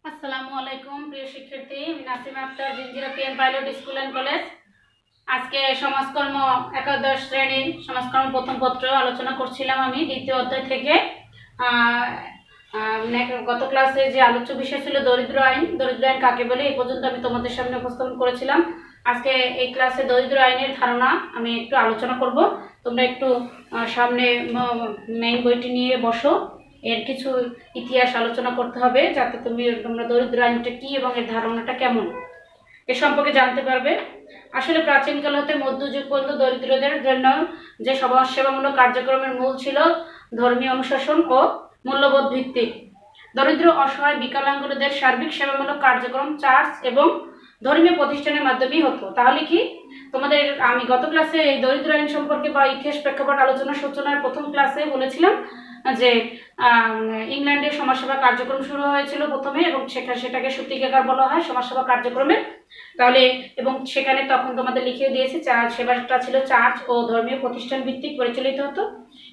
আসসালামু আলাইকুম প্রিয় শিক্ষার্থী, আমি Nasima Akter, Jinjira PM pilot school and college. আজকে সমাজকর্ম একাদশ শ্রেণীর সমাজকর্ম প্রথম পত্র আলোচনা করছিলাম আমি দ্বিতীয় অধ্যায় থেকে। গত ক্লাসে যে আলোচ্য বিষয় ছিল দরিদ্র আইন কাকে বলে, এই পর্যন্ত আমি তোমাদের সামনে উপস্থাপন করেছিলাম। আজকে এই ক্লাসে দরিদ্র আইনের ধারণা আমি একটু আলোচনা করব। তোমরা একটু সামনে মেইন বইটি নিয়ে বসো। এর কিছু ইতিহাস আলোচনা করতে হবে যাতে তোমরা দরিদ্র আইনটা কি এবং এর ধারণাটা কেমন এ সম্পর্কে জানতে পারবে। আসলে প্রাচীনকাল হতে মধ্যযুগ পর্যন্ত দরিদ্রদের জন্য যে সমাজ সেবামূলক কার্যক্রমের মূল ছিল ধর্মীয় অনুশাসন ও মূল্যবোধ ভিত্তিক। দরিদ্র, অসহায়, বিকলাঙ্গদের সার্বিক সেবামূলক কার্যক্রম চার্চ এবং ধর্মীয় প্রতিষ্ঠানের মাধ্যমেই হতো। তাহলে কি তোমাদের আমি গত ক্লাসে এই দরিদ্র আইন সম্পর্কে বা ইতিহাস প্রেক্ষাপট আলোচনার সূচনার প্রথম ক্লাসে বলেছিলাম যে ইংল্যান্ডে সমাজসেবা কার্যক্রম শুরু হয়েছিল প্রথমে, এবং সেটাকে সূতিকাগার বলা হয় সমাজসেবা কার্যক্রমের। তাহলে এবং সেখানে তখন তোমাদের লিখিয়ে দিয়েছে সেবাটা ছিল চার্চ ও ধর্মীয় প্রতিষ্ঠান ভিত্তিক পরিচালিত হতো।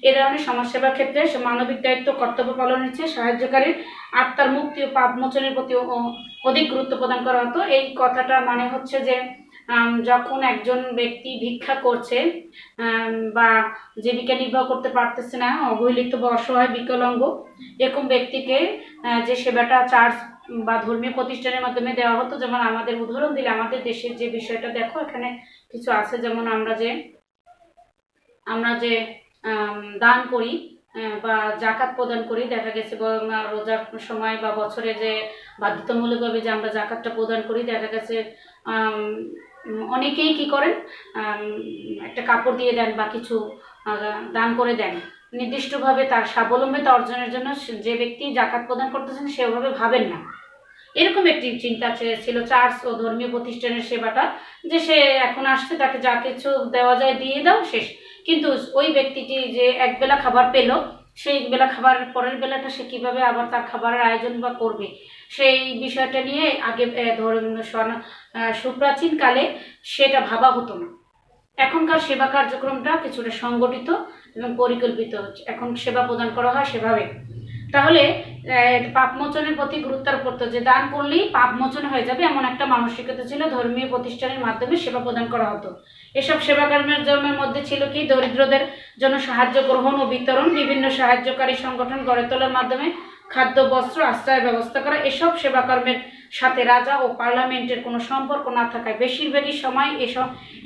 এ ধরনের সমাজসেবার ক্ষেত্রে মানবিক দায়িত্ব কর্তব্য পালনের চেয়ে সাহায্যকারীর আত্মার মুক্তি ও পাপ মোচনের প্রতি অধিক গুরুত্ব প্রদান করা হতো। এই কথাটা মানে হচ্ছে যে যখন একজন ব্যক্তি ভিক্ষা করছে বা জীবিকা নির্বাহ করতে পারতেছে না, অবহেলিত বা অসহায়, বিকলাঙ্গ, এরকম ব্যক্তিকে যে সেবাটা চার্চ বা ধর্মীয় প্রতিষ্ঠানের মাধ্যমে দেওয়া হতো। যেমন আমাদের উদাহরণ দিলে আমাদের দেশের যে বিষয়টা দেখো, এখানে কিছু আছে। যেমন আমরা যে দান করি বা জাকাত প্রদান করি, দেখা গেছে রোজার সময় বা বছরে যে বাধ্যতামূলকভাবে যে আমরা জাকাতটা প্রদান করি, দেখা গেছে অনেকেই কি করেন, একটা কাপড় দিয়ে দেন বা কিছু দান করে দেন নির্দিষ্টভাবে তার স্বাবলম্বিতা অর্জনের জন্য। যে ব্যক্তি জাকাত প্রদান করতেছেন সে ওভাবে ভাবেন না। এরকম একটি চিন্তা ছিল চার্চ ও ধর্মীয় প্রতিষ্ঠানের সেবাটা, যে সে এখন আসছে, তাকে যা কিছু দেওয়া যায় দিয়ে দাও, শেষ। কিন্তু ওই ব্যক্তিটি যে একবেলা খাবার পেল, সেই বেলা খাবার পরের বেলাটা সে কিভাবে আবার তার খাবারের আয়োজন বা করবে, সেই বিষয়টা নিয়ে আগে সুপ্রাচীন কালে সেটা ভাবা হতো না। এখনকার সেবা কার্যক্রমটা কিছুটা সংগঠিত এবং পরিকল্পিত হচ্ছে, এখন সেবা প্রদান করা হয় সেভাবে। তাহলে পাপ মোচনের প্রতি গুরুত্ব পড়তো, যে দান করলেই পাপ মোচন হয়ে যাবে এমন একটা মানসিকতা ছিল। ধর্মীয় প্রতিষ্ঠানের মাধ্যমে সেবা প্রদান করা হতো। এসব সেবা কর্মের মধ্যে ছিল কি, দরিদ্রদের জন্য সাহায্য গ্রহণ ও বিতরণ, বিভিন্ন সাহায্যকারী সংগঠন গড়ে তোলার মাধ্যমে খাদ্য, বস্ত্র, আশ্রয়ের ব্যবস্থা করা। এসব সেবা কর্মের সাথে রাজা ও পার্লামেন্টের কোনো সম্পর্ক না থাকায় বেশিরভাগই সময়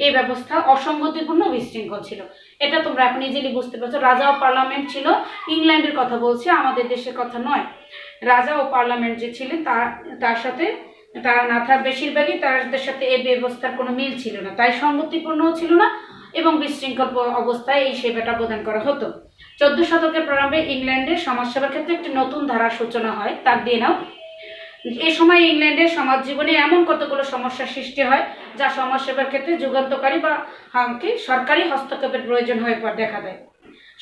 এই ব্যবস্থা অসঙ্গতিপূর্ণ, বিশৃঙ্খল ছিল। এটা তোমরা এখন ইজিলি বুঝতে পারছো। রাজা ও পার্লামেন্ট ছিল, ইংল্যান্ডের কথা বলছি, আমাদের দেশের কথা নয়। রাজা ও পার্লামেন্ট যে ছিলেন তার সাথে তারা না থাকা, বেশিরভাগই তাদের সাথে এই ব্যবস্থার কোনো মিল ছিল না, তাই সঙ্গতিপূর্ণও ছিল না এবং বিশৃঙ্খল অবস্থায় এই সেবাটা প্রদান করা হতো। 14 শতকের প্রারম্ভে ইংল্যান্ডের সমাজসেবার ক্ষেত্রে একটি নতুন ধারার সূচনা হয়। তাক দিয়ে নাও। এই সময় ইংল্যান্ডের সমাজ জীবনে এমন কতগুলো সমস্যার সৃষ্টি হয় যা সমাজসেবার ক্ষেত্রে যুগান্তকারী বা সরকারি হস্তক্ষেপের প্রয়োজন হয়ে দেখা দেয়।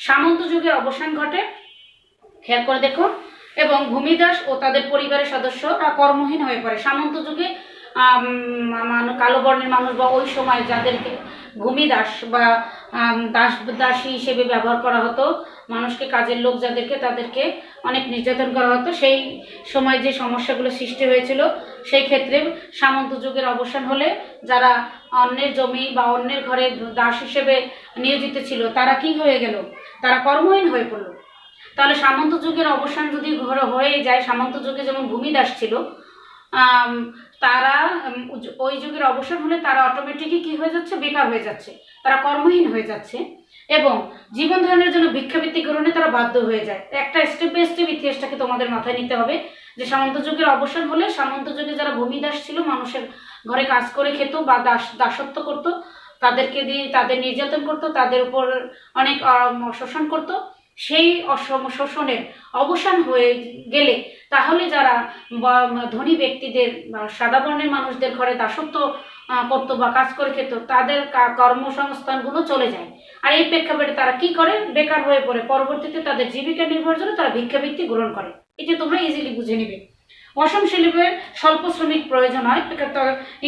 সামন্ত যুগের অবসান ঘটে, খেয়াল করে দেখো, এবং ভূমিদাস ও তাদের পরিবারের সদস্যরা কর্মহীন হয়ে পড়ে। সামন্ত যুগে কালো বর্ণের মানুষ বা ওই সময় যাদেরকে ভূমিদাস বা দাসী হিসেবে ব্যবহার করা হতো, মানুষকে, কাজের লোক যাদেরকে, তাদেরকে অনেক নির্যাতন করা হতো। সেই সময় যে সমস্যাগুলো সৃষ্টি হয়েছিল, সেই ক্ষেত্রে সামন্ত যুগের অবসান হলে যারা অন্যের জমি বা অন্যের ঘরে দাস হিসেবে নিয়োজিত ছিল, তারা কি হয়ে গেল, তারা কর্মহীন হয়ে পড়লো। তাহলে সামন্ত যুগের অবসান যদি হয়ে যায়, সামন্ত যুগে যেমন ভূমিদাস ছিল, তারা ওই যুগের অবসান হলে তারা অটোমেটিকই কি হয়ে যাচ্ছে, বেকার হয়ে যাচ্ছে, তারা কর্মহীন হয়ে যাচ্ছে এবং জীবন ধারণের জন্য ভিক্ষাবৃত্তি গ্রহণে তারা বাধ্য হয়ে যায়। একটা স্টেপ বাই স্টেপ ইতিহাসটাকে তোমাদের মাথায় নিতে হবে, যে সামন্ত যুগের অবসান হলে সামন্ত যুগে যারা ভূমিদাস ছিল, মানুষের ঘরে কাজ করে খেত বা দাসত্ব করত, তাদেরকে দিয়ে তাদের নির্যাতন করত, তাদের উপর অনেক শোষণ করত। সেই শোষণের অবসান হয়ে গেলে তাহলে যারা ধনী ব্যক্তিদের বা সাদা বর্ণের মানুষদের ঘরে দাসত্ব করতো বা কাজ করে খেত, তাদের কর্মসংস্থানগুলো চলে যায়। আর এই প্রেক্ষাপটে তারা কি করে, বেকার হয়ে পড়ে। পরবর্তীতে তাদের জীবিকা নির্বাহের জন্য তারা ভিক্ষাবৃত্তি গ্রহণ করে। এটা তোমরা ইজিলি বুঝে নিবে। পশম শিল্পে স্বল্প শ্রমিক প্রয়োজন হয়।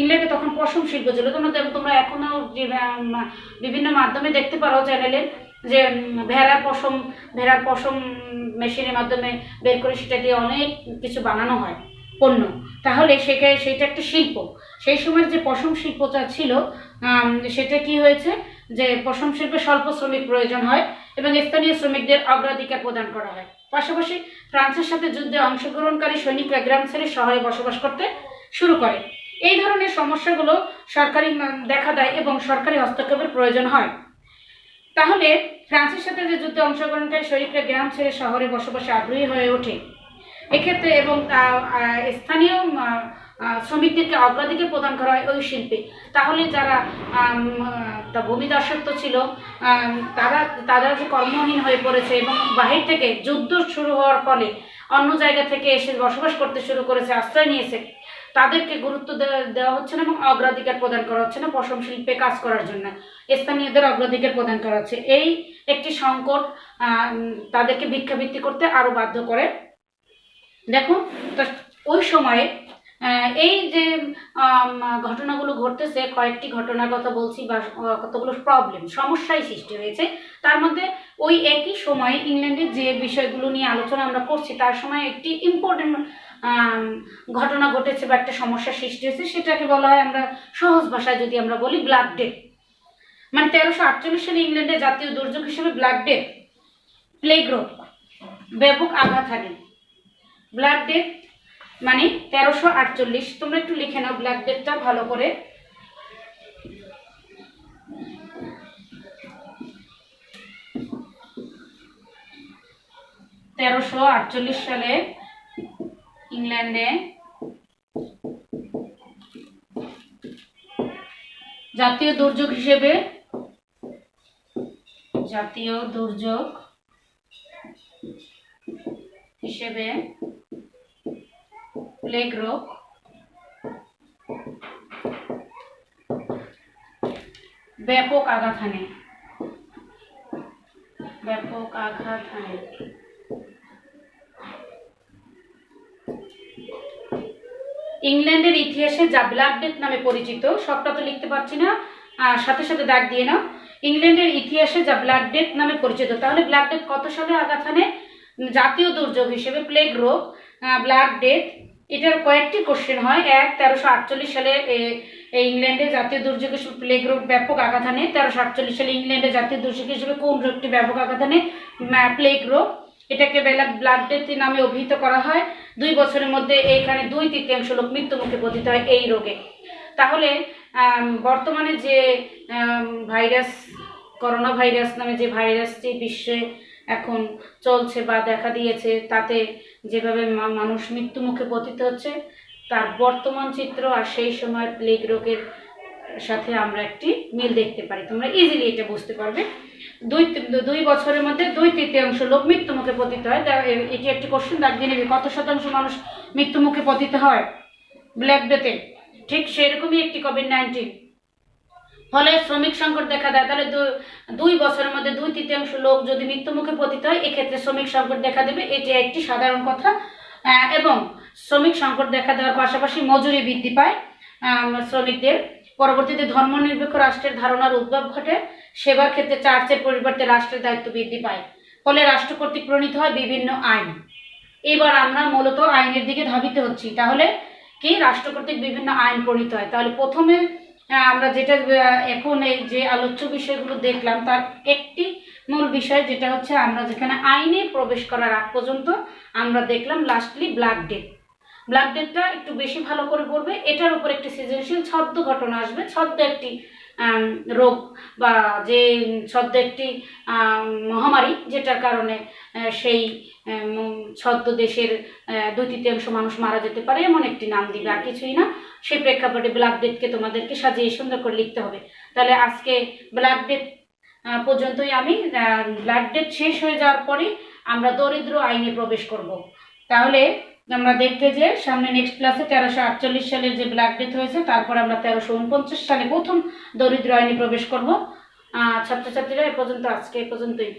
ইংল্যান্ডে তখন পশম শিল্প ছিল। তোমরা এখনো বিভিন্ন মাধ্যমে দেখতে পারো, চ্যানেলে, যে ভেড়ার পশম মেশিনের মাধ্যমে বের করে সেটা দিয়ে অনেক কিছু বানানো হয়। পণ্য। তাহলে সেটা একটা শিল্প। সেই সময়ের যে পশম শিল্পটা ছিল সেটা কি হয়েছে যে পশম শিল্পে স্বল্প শ্রমিক প্রয়োজন হয় এবং স্থানীয় শ্রমিকদের অগ্রাধিকার প্রদান করা হয়। পাশাপাশি ফ্রান্সের সাথে যুদ্ধে অংশগ্রহণকারী সৈনিকরা গ্রাম ছেড়ে শহরে বসবাস করতে শুরু করে। এই ধরনের সমস্যাগুলো সরকারি দেখা দেয় এবং সরকারি হস্তক্ষেপের প্রয়োজন হয়। তাহলে ফ্রান্সের সাথে যে যুদ্ধে অংশগ্রহণকারী সৈনিকরা গ্রাম ছেড়ে শহরে বসবাসে আগ্রহী হয়ে ওঠে এক্ষেত্রে এবং স্থানীয় শ্রমিকদেরকে অগ্রাধিকার প্রদান করা হয় ওই শিল্পে। তাহলে যারা ভূমিদাসত্ব ছিল তারা যে কর্মহীন হয়ে পড়েছে এবং বাহির থেকে যুদ্ধ শুরু হওয়ার ফলে অন্য জায়গা থেকে এসে বসবাস করতে শুরু করেছে, আশ্রয় নিয়েছে, তাদেরকে গুরুত্ব দেওয়া হচ্ছে না এবং অগ্রাধিকার প্রদান করা হচ্ছে না পশম শিল্পে কাজ করার জন্য, স্থানীয়দের অগ্রাধিকার প্রদান করা হচ্ছে। এই একটি সংকট তাদেরকে ভিক্ষাবৃত্তি করতে আরো বাধ্য করে। দেখো ওই সময়ে এই যে ঘটনাগুলো ঘটতেছে, কয়েকটি ঘটনার কথা বলছি বা কতগুলো সমস্যায় সৃষ্টি হয়েছে। তার মধ্যে ওই একই সময়ে ইংল্যান্ডের যে বিষয়গুলো নিয়ে আলোচনা আমরা করছি তার সময় একটি ইম্পর্টেন্ট ঘটনা ঘটেছে বা একটা সমস্যার সৃষ্টি হয়েছে, সেটাকে বলা হয়, আমরা সহজ ভাষায় যদি আমরা বলি, ব্ল্যাক ডেথ। মানে 1348 সালে ইংল্যান্ডে জাতীয় দুর্যোগ হিসেবে ব্ল্যাক ডেথ, প্লেগ রোগ, ব্যাপক আঘাত হানে। ব্ল্যাক ডেথ মানে 1348, তোমরা একটু লিখে নাও ব্ল্যাক ডেথটা ভালো করে। সালে ইংল্যান্ডে জাতীয় দুর্যোগ হিসেবে প্লেগ রোগ ব্যাপক আঘাত হানে। ইংল্যান্ডের ইতিহাসে যা ব্ল্যাক ডেথ নামে পরিচিত, সবটা তো লিখতে পারছি না, সাথে সাথে দাগ দিয়ে নাও। ইংল্যান্ডের ইতিহাসে যা ব্ল্যাক ডেথ নামে পরিচিত। তাহলে ব্ল্যাক ডেথ কত সালে আঘাত হানে? জাতীয় দুর্যোগ হিসেবে প্লেগ রোগ, ব্ল্যাক ডেথ, এটার কয়েকটি কোশ্চেন হয়। 1348 সালে ইংল্যান্ডে জাতীয় দুর্যোগ হিসেবে প্লেগ রোগ ব্যাপক আঘাত হানে। 1348 সালে ইংল্যান্ডে জাতীয় দুর্যোগ হিসেবে কোন রোগটি ব্যাপক আঘাত হানে? প্লেগ রোগ। এটাকে ব্ল্যাক ডেথ নামে অভিহিত করা হয়। 2 বছরের মধ্যে এখানে 2/3 লোক মৃত্যুমুখে পতিত হয় এই রোগে। তাহলে বর্তমানে যে করোনা ভাইরাস নামে যে ভাইরাসটি বিশ্বে এখন চলছে বা দেখা দিয়েছে, তাতে যেভাবে মানুষ মৃত্যুমুখে পতিত হচ্ছে তার বর্তমান চিত্র আর সেই সময়ের প্লেগ রোগের সাথে আমরা একটি মিল দেখতে পারি। তোমরা ইজিলি এটা বুঝতে পারবে। 2 বছরের মধ্যে 2/3 লোক মৃত্যুমুখে পতিত হয়। এটি একটি কোশ্চেন, দাগ দিয়ে নেবে। কত শতাংশ মানুষ মৃত্যুমুখে পতিত হয় ব্ল্যাক ডেথে? ঠিক সেরকমই একটি কোভিড-19। ফলে শ্রমিক সংকট দেখা দেয়। তাহলে 2 বছরের মধ্যে 2/3 লোক যদি মৃত্যুমুখে পতিত হয়, এক্ষেত্রে শ্রমিক সংকট দেখা দেবে। এটি একটি সাধারণ কথা। এবং শ্রমিক সংকট দেখা দেওয়ার পাশাপাশি মজুরি বৃদ্ধি পায় শ্রমিকদের। পরবর্তীতে ধর্মনিরপেক্ষ রাষ্ট্রের ধারণার উদ্ভব ঘটে। সেবার ক্ষেত্রে চার্চের পরিবর্তে রাষ্ট্রের দায়িত্ব বৃদ্ধি পায়। ফলে রাষ্ট্র কর্তৃক প্রণীত হয় বিভিন্ন আইন। এবার আমরা মূলত আইনের দিকে ধাবিত হচ্ছি। তাহলে কি রাষ্ট্র কর্তৃক বিভিন্ন আইন প্রণীত হয়। তাহলে প্রথমে আমরা যেটা এখন এই যে আলোচ্য বিষয়গুলো দেখলাম তার একটি মূল বিষয়, যেটা হচ্ছে আমরা যেখানে আইনে প্রবেশ করার আগ পর্যন্ত আমরা দেখলাম লাস্টলি ব্ল্যাক ডেথ। ব্ল্যাক ডেথটা একটু বেশি ভালো করে পড়বে। এটার উপর একটি সৃজনশীল ছদ্ম ঘটনা আসবে। ছদ্ম একটি রোগ বা যে ছদ্ম একটি মহামারী, যেটার কারণে সেই ছদ্ম দেশের 2/3 মানুষ মারা যেতে পারে, এমন একটি নাম দিবে, আর কিছুই না। সেই প্রেক্ষাপটে ব্ল্যাক ডেথকে তোমাদেরকে সাজিয়ে সুন্দর করে লিখতে হবে। তাহলে আজকে ব্ল্যাক ডেথ পর্যন্তই। আমি ব্ল্যাক ডেথ শেষ হয়ে যাওয়ার পরে আমরা দরিদ্র আইনে প্রবেশ করব। তাহলে আমরা দেখবে যে সামনে নেক্সট ক্লাসে 1348 সালে যে ব্ল্যাক ডেথ হয়েছে, তারপর আমরা 1349 সালে প্রথম দরিদ্র আইনে প্রবেশ করব। ছাত্রছাত্রীরা এ পর্যন্ত, আজকে এ পর্যন্তই।